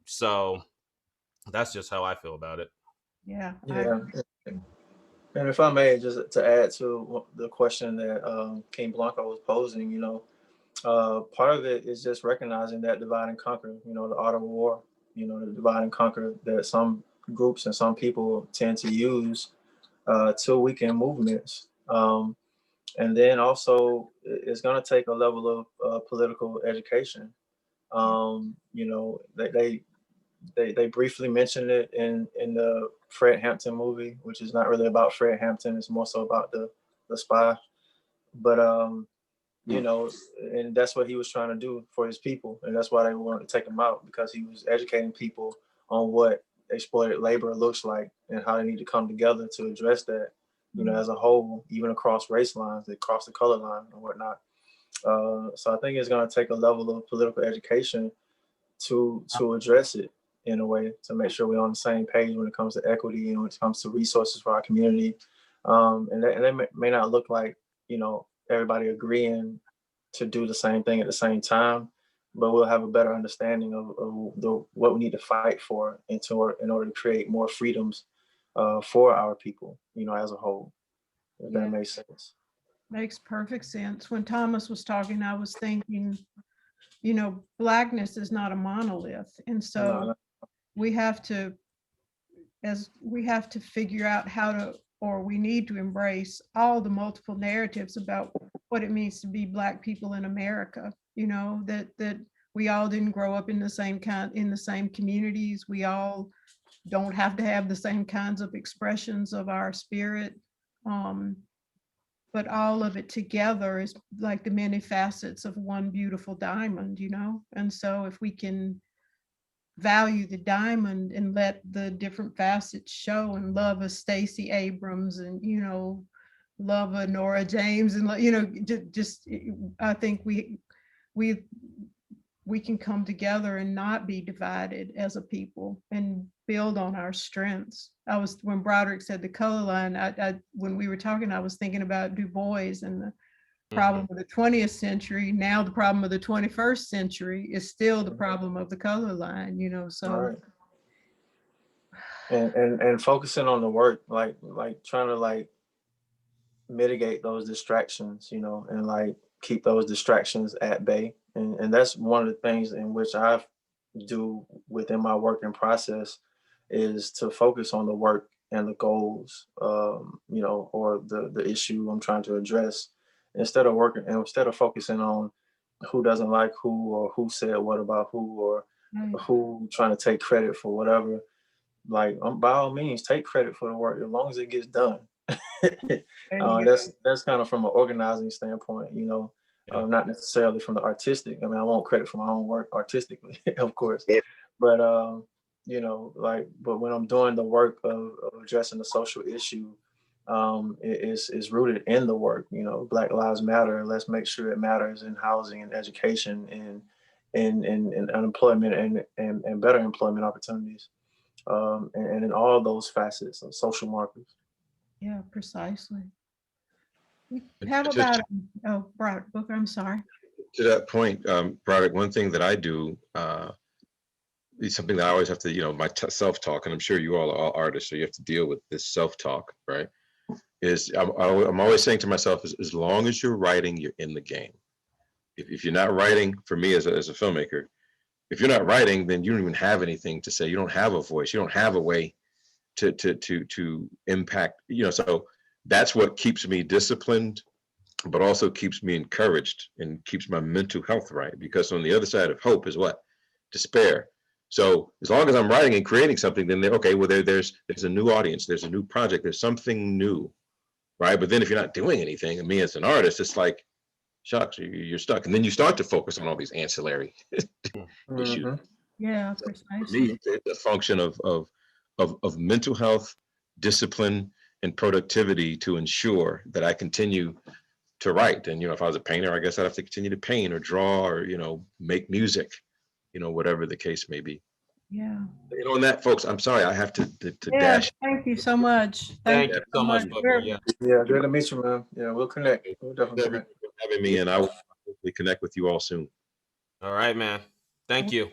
so that's just how I feel about it. Yeah. And if I may, just to add to the question that Kxng Blanco was posing, you know, part of it is just recognizing that divide and conquer, you know, the art of war, you know, the divide and conquer that some groups and some people tend to use to weaken movements. And then also, it's going to take a level of political education. You know, they briefly mentioned it in the Fred Hampton movie, which is not really about Fred Hampton. It's more so about the spy. But you know, and that's what he was trying to do for his people, and that's why they wanted to take him out, because he was educating people on what exploited labor looks like and how they need to come together to address that, you know, as a whole, even across race lines, across the color line and whatnot. So I think it's going to take a level of political education to address it in a way, to make sure we're on the same page when it comes to equity and when it comes to resources for our community. And they may not look like, you know, everybody agreeing to do the same thing at the same time, but we'll have a better understanding of what we need to fight for in order to create more freedoms for our people, you know, as a whole, if that makes sense. Makes perfect sense. When Thomas was talking, I was thinking, you know, Blackness is not a monolith. And so we have to figure out how to, or we need to embrace all the multiple narratives about what it means to be Black people in America, you know, that we all didn't grow up in the same communities. We all don't have to have the same kinds of expressions of our spirit. But all of it together is like the many facets of one beautiful diamond, you know? And so if we can value the diamond and let the different facets show, and love a Stacey Abrams, and, you know, love a Noraa James, and, you know, just I think we can come together and not be divided as a people and build on our strengths. When Broderick said the color line, when we were talking, I was thinking about Du Bois and the problem of the 20th century. Now the problem of the 21st century is still the problem of the color line, you know, so. Right. And focusing on the work, like trying to like mitigate those distractions, you know, and like keep those distractions at bay. And that's one of the things in which I do within my working process, is to focus on the work and the goals, you know, or the issue I'm trying to address, instead of focusing on who doesn't like who, or who said what about who, or who trying to take credit for whatever. Like, by all means, take credit for the work as long as it gets done. That's kind of from an organizing standpoint, you know. Not necessarily from the artistic. I mean, I want credit for my own work artistically, of course. Yeah. But you know, like, but when I'm doing the work of addressing the social issue, it's rooted in the work. You know, Black Lives Matter. Let's make sure it matters in housing and education and unemployment and better employment opportunities, and in all those facets of social markers. Yeah, precisely. How about, Broderick Booker, I'm sorry. To that point, Broderick, one thing that I do is something that I always have to, you know, my self-talk, and I'm sure you all are artists, so you have to deal with this self-talk, right? Is I'm always saying to myself, as long as you're writing, you're in the game. If you're not writing, for me as a filmmaker, if you're not writing, then you don't even have anything to say. You don't have a voice. You don't have a way to impact, you know, so that's what keeps me disciplined, but also keeps me encouraged and keeps my mental health right. Because on the other side of hope is what? Despair. So as long as I'm writing and creating something, then okay, well, there's a new audience, there's a new project, there's something new, right? But then if you're not doing anything, and me as an artist, it's like, shucks, you're stuck. And then you start to focus on all these ancillary issues. Yeah, so precisely. for me, it's a function of mental health, discipline, and productivity to ensure that I continue to write. And, you know, if I was a painter, I guess I'd have to continue to paint or draw or, you know, make music, you know, whatever the case may be. Yeah. You know, on that, folks, I'm sorry, I have to dash. Thank you so much. Thank you so much, Booker. Yeah. Yeah, good to meet you, man. Yeah, we'll connect. We'll definitely connect. For having me, and I will hopefully connect with you all soon. All right, man. Thank you.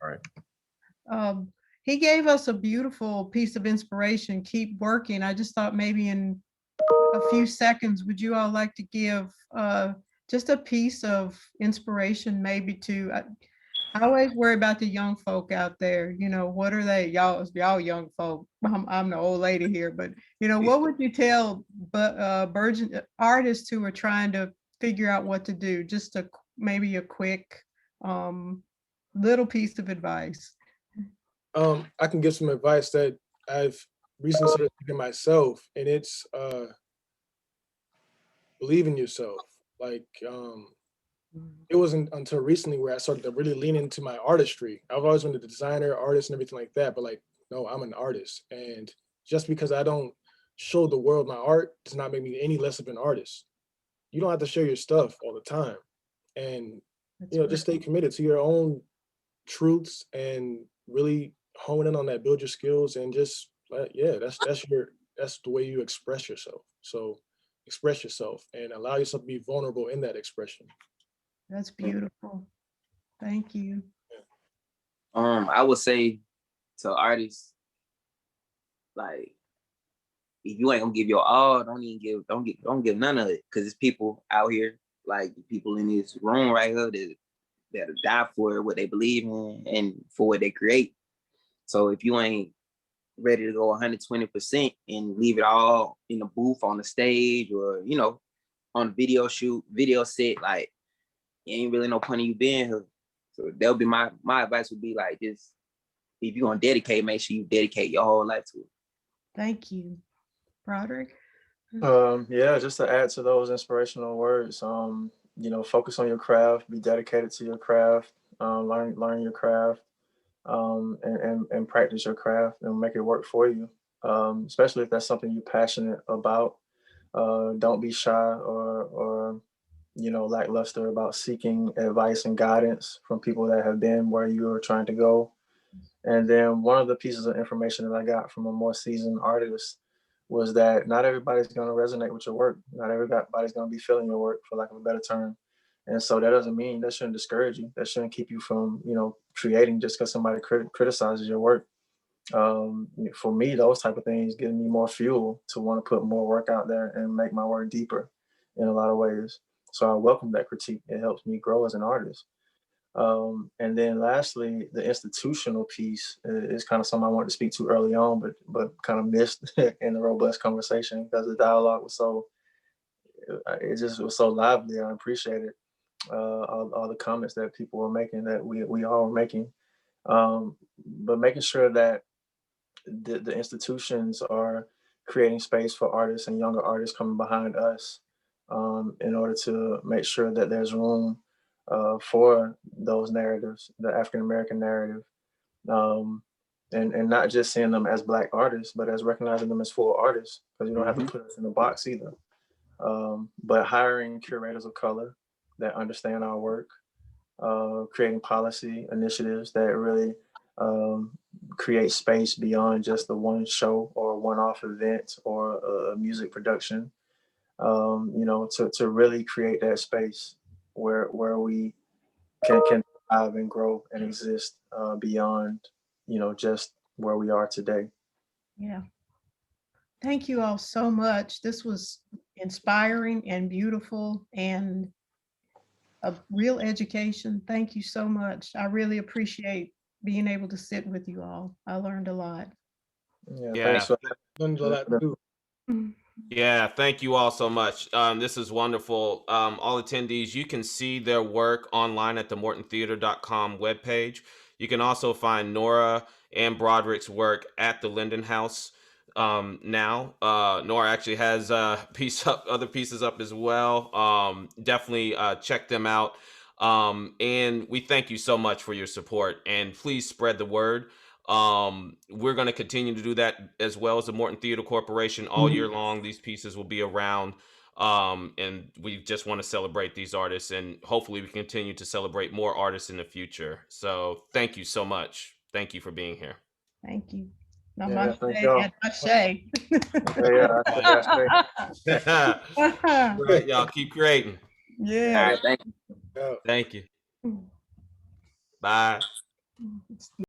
All right. He gave us a beautiful piece of inspiration. Keep working. I just thought maybe in a few seconds, would you all like to give just a piece of inspiration, maybe to, I always worry about the young folk out there. You know, what are they? Y'all young folk. I'm the old lady here, but you know, what would you tell burgeoning artists who are trying to figure out what to do? Just maybe a quick little piece of advice. I can give some advice that I've recently started thinking myself, and it's believe in yourself. Like, it wasn't until recently where I started to really lean into my artistry. I've always been a designer, artist, and everything like that, but like, no, I'm an artist. And just because I don't show the world my art does not make me any less of an artist. You don't have to share your stuff all the time. And, you know, just stay committed to your own truths and really hone in on that, build your skills, and just, yeah, that's the way you express yourself. So express yourself and allow yourself to be vulnerable in that expression. That's beautiful. Thank you. I would say to artists, like, if you ain't gonna give your all, don't give none of it, because it's people out here, like people in this room right here that'll die for what they believe in and for what they create. So if you ain't ready to go 120% and leave it all in the booth, on the stage, or, you know, on a video shoot, video set, like, it ain't really no point of you being here. So that would be my advice would be like, just if you're gonna dedicate, make sure you dedicate your whole life to it. Thank you. Broderick? Yeah, just to add to those inspirational words, focus on your craft, be dedicated to your craft, learn your craft, and practice your craft and make it work for you. Especially if that's something you're passionate about. Don't be shy or lackluster about seeking advice and guidance from people that have been where you are trying to go. And then one of the pieces of information that I got from a more seasoned artist was that not everybody's going to resonate with your work. Not everybody's going to be feeling your work, for lack of a better term. And so that doesn't mean, that shouldn't discourage you. That shouldn't keep you from, creating just because somebody criticizes your work. For me, those type of things give me more fuel to want to put more work out there and make my work deeper in a lot of ways. So I welcome that critique. It helps me grow as an artist. And then lastly, the institutional piece is kind of something I wanted to speak to early on, but kind of missed in the robust conversation because the dialogue was was so lively. I appreciate it. All the comments that people were making, that we all were making, but making sure that the institutions are creating space for artists and younger artists coming behind us, in order to make sure that there's room for those narratives, the African American narrative, and not just seeing them as Black artists, but as recognizing them as full artists, because you don't have to put us in a box either. But hiring curators of color that understand our work, creating policy initiatives that really create space beyond just the one show or one-off event or a music production, to really create that space where we can thrive and grow and exist beyond, just where we are today. Yeah. Thank you all so much. This was inspiring and beautiful and a real education. Thank you so much. I really appreciate being able to sit with you all. I learned a lot. Thanks for Learned a lot too. Yeah, thank you all so much. This is wonderful. All attendees, you can see their work online at the mortontheater.com webpage. You can also find Noraa and Broderick's work at the Linden House now. Noraa actually has other pieces up as well. Definitely check them out. And we thank you so much for your support, and please spread the word. We're going to continue to do that as well as the Morton Theatre Corporation all year long. These pieces will be around, and we just want to celebrate these artists, and hopefully we continue to celebrate more artists in the future. So thank you so much. Thank you for being here. Thank you. Right, y'all keep creating. Yeah. All right, thank you. Thank you. Bye.